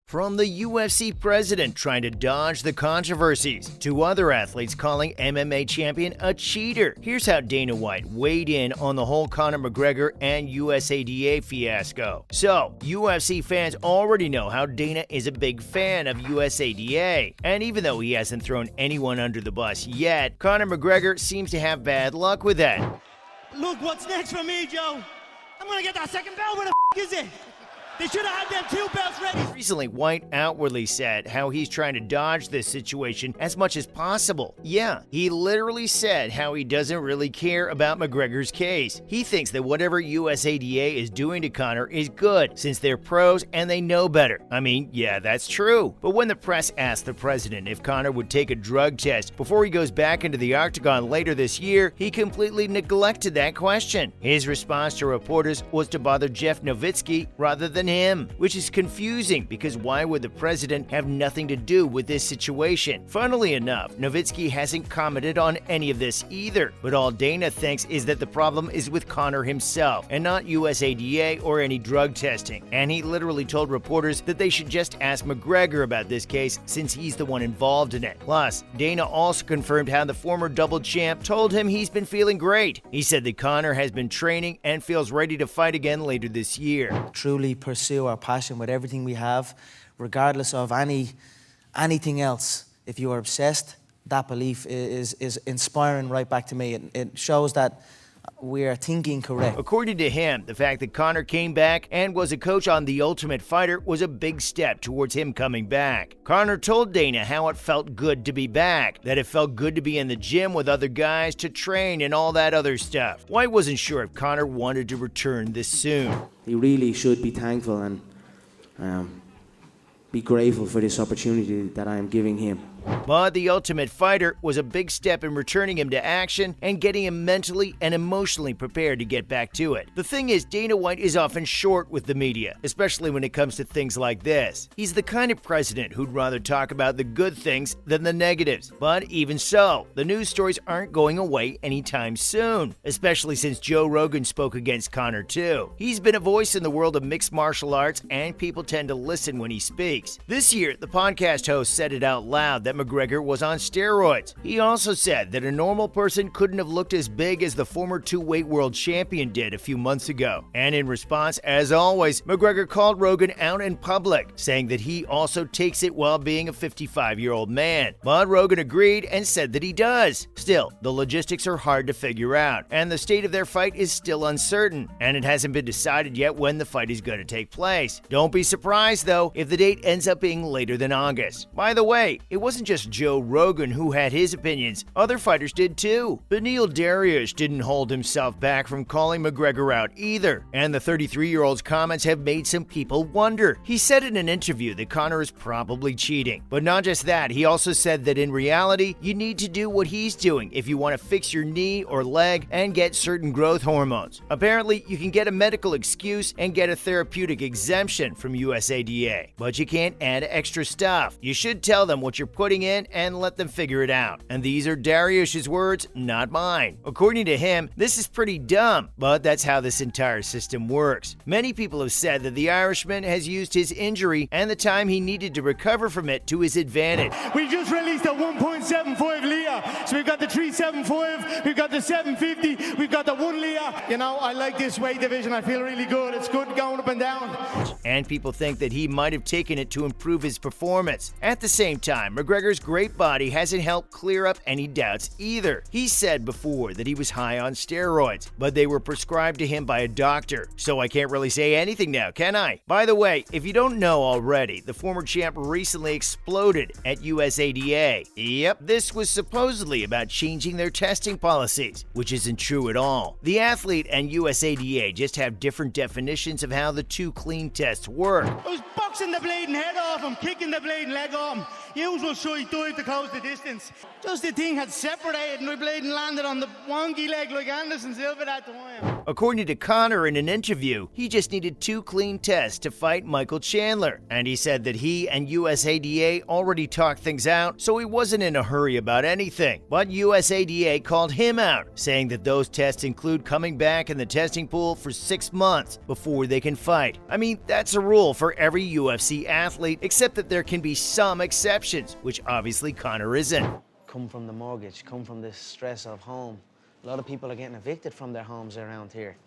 From the UFC president trying to dodge the controversies, to other athletes calling MMA champion a cheater. Here's how Dana White weighed in on the whole Conor McGregor and USADA fiasco. So, UFC fans already know how Dana is a big fan of USADA, and even though he hasn't thrown anyone under the bus yet, Conor McGregor seems to have bad luck with that. Look, what's next for me, Joe? I'm gonna get that second belt. Where the is it? They should have had them 2 belts ready. Recently, White outwardly said how he's trying to dodge this situation as much as possible. Yeah, he literally said how he doesn't really care about McGregor's case. He thinks that whatever USADA is doing to Conor is good, since they're pros and they know better. I mean, yeah, that's true. But when the press asked the president if Conor would take a drug test before he goes back into the octagon later this year, he completely neglected that question. His response to reporters was to bother Jeff Nowitzki rather than him, which is confusing because why would the president have nothing to do with this situation? Funnily enough, Nowitzki hasn't commented on any of this either, but all Dana thinks is that the problem is with Conor himself and not USADA or any drug testing, and he literally told reporters that they should just ask McGregor about this case since he's the one involved in it. Plus, Dana also confirmed how the former double champ told him he's been feeling great. He said that Conor has been training and feels ready to fight again later this year. Truly pursue our passion with everything we have, regardless of anything else. If you are obsessed, that belief is inspiring right back to me. It shows that we are thinking correct. According to him, the fact that Conor came back and was a coach on The Ultimate Fighter was a big step towards him coming back. Conor told Dana how it felt good to be back, that it felt good to be in the gym with other guys to train and all that other stuff. White wasn't sure if Conor wanted to return this soon. He really should be thankful and be grateful for this opportunity that I am giving him. But The Ultimate Fighter was a big step in returning him to action and getting him mentally and emotionally prepared to get back to it. The thing is, Dana White is often short with the media, especially when it comes to things like this. He's the kind of president who'd rather talk about the good things than the negatives. But even so, the news stories aren't going away anytime soon, especially since Joe Rogan spoke against Conor too. He's been a voice in the world of mixed martial arts, and people tend to listen when he speaks. This year, the podcast host said it out loud that McGregor was on steroids. He also said that a normal person couldn't have looked as big as the former two-weight world champion did a few months ago. And in response, as always, McGregor called Rogan out in public, saying that he also takes it while being a 55-year-old man. But Rogan agreed and said that he does. Still, the logistics are hard to figure out, and the state of their fight is still uncertain, and it hasn't been decided yet when the fight is going to take place. Don't be surprised, though, if the date ends up being later than August. By the way, it wasn't just Joe Rogan who had his opinions. Other fighters did too. Beneil Dariush didn't hold himself back from calling McGregor out either, and the 33-year-old's comments have made some people wonder. He said in an interview that Conor is probably cheating. But not just that, he also said that in reality, you need to do what he's doing if you want to fix your knee or leg and get certain growth hormones. Apparently, you can get a medical excuse and get a therapeutic exemption from USADA, but you can't add extra stuff. You should tell them what you're putting in and let them figure it out. And these are Dariush's words, not mine. According to him, this is pretty dumb, but that's how this entire system works. Many people have said that the Irishman has used his injury and the time he needed to recover from it to his advantage. We just released a 1.75 litre. So we've got the 375, we've got the 750, we've got the 1 litre. You know, I like this weight division. I feel really good. It's good going up and down. And people think that he might have taken it to improve his performance. At the same time, McGregor's great body hasn't helped clear up any doubts either. He said before that he was high on steroids, but they were prescribed to him by a doctor, so I can't really say anything now, can I? By the way, if you don't know already, the former champ recently exploded at USADA. Yep, this was supposedly about changing their testing policies, which isn't true at all. The athlete and USADA just have different definitions of how the two clean tests work. I was boxing the bleeding head off him, kicking the bleeding leg off him. Usual side dive to close the distance. Just the thing had separated and my bleeding landed on the wonky leg like Anderson Silva that time. According to Conor in an interview, he just needed 2 clean tests to fight Michael Chandler, and he said that he and USADA already talked things out, so he wasn't in a hurry about anything. But USADA called him out, saying that those tests include coming back in the testing pool for 6 months before they can fight. I mean, that's a rule for every UFC athlete, except that there can be some exceptions, which obviously Conor isn't. Come from the mortgage, come from the stress of home. A lot of people are getting evicted from their homes around here.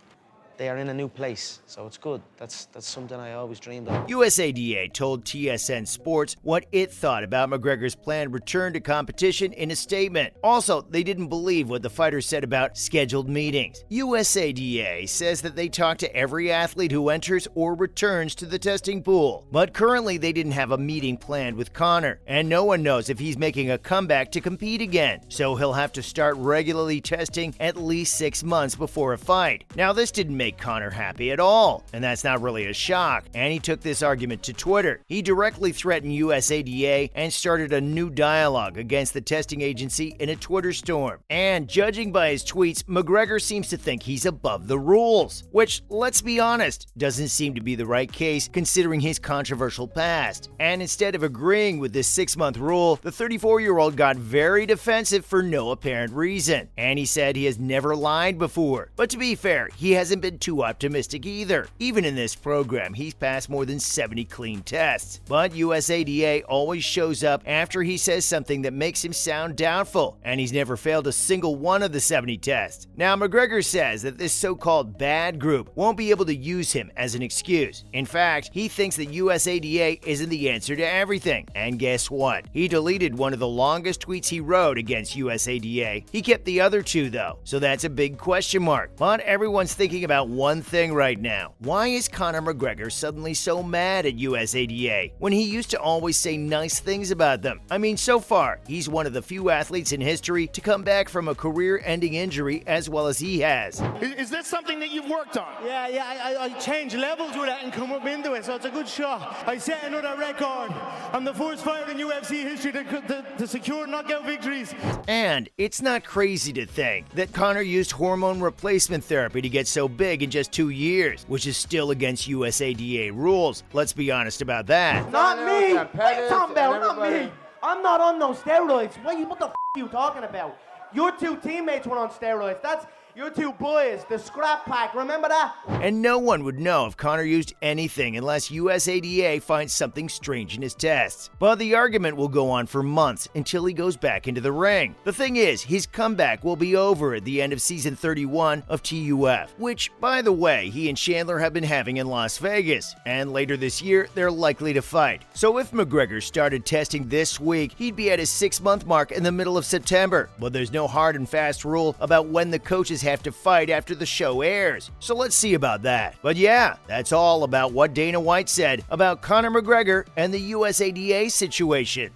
They are in a new place, so it's good. That's something I always dreamed of. USADA told TSN Sports what it thought about McGregor's planned return to competition in a statement. Also, they didn't believe what the fighter said about scheduled meetings. USADA says that they talk to every athlete who enters or returns to the testing pool, but currently they didn't have a meeting planned with Conor, and no one knows if he's making a comeback to compete again, so he'll have to start regularly testing at least 6 months before a fight. Now, this didn't make Conor happy at all, and that's not really a shock, and he took this argument to Twitter. He directly threatened USADA and started a new dialogue against the testing agency in a Twitter storm. And judging by his tweets, McGregor seems to think he's above the rules, which, let's be honest, doesn't seem to be the right case considering his controversial past. And instead of agreeing with this 6-month rule, the 34-year-old got very defensive for no apparent reason, and he said he has never lied before. But to be fair, he hasn't been too optimistic either. Even in this program, he's passed more than 70 clean tests. But USADA always shows up after he says something that makes him sound doubtful, and he's never failed a single one of the 70 tests. Now, McGregor says that this so-called bad group won't be able to use him as an excuse. In fact, he thinks that USADA isn't the answer to everything. And guess what? He deleted one of the longest tweets he wrote against USADA. He kept the other 2 though, so that's a big question mark. But everyone's thinking about one thing right now. Why is Conor McGregor suddenly so mad at USADA when he used to always say nice things about them? I mean, so far, he's one of the few athletes in history to come back from a career-ending injury as well as he has. Is that something that you've worked on? Yeah, I changed levels with that and come up into it, so it's a good shot. I set another record. I'm the first fighter in UFC history to secure knockout victories. And it's not crazy to think that Conor used hormone replacement therapy to get so big in just 2 years, which is still against USADA rules. Let's be honest about that. Not me! What are you talking about? Not me! I'm not on no steroids. What the f*** are you talking about? Your 2 teammates were on steroids. That's your 2 boys, the scrap pack. Remember that? And no one would know if Conor used anything unless USADA finds something strange in his tests. But the argument will go on for months until he goes back into the ring. The thing is, his comeback will be over at the end of season 31 of TUF, which, by the way, he and Chandler have been having in Las Vegas. And later this year, they're likely to fight. So if McGregor started testing this week, he'd be at his 6-month mark in the middle of September. But there's no hard and fast rule about when the coaches have to fight after the show airs. So let's see about that. But yeah, that's all about what Dana White said about Conor McGregor and the USADA situation.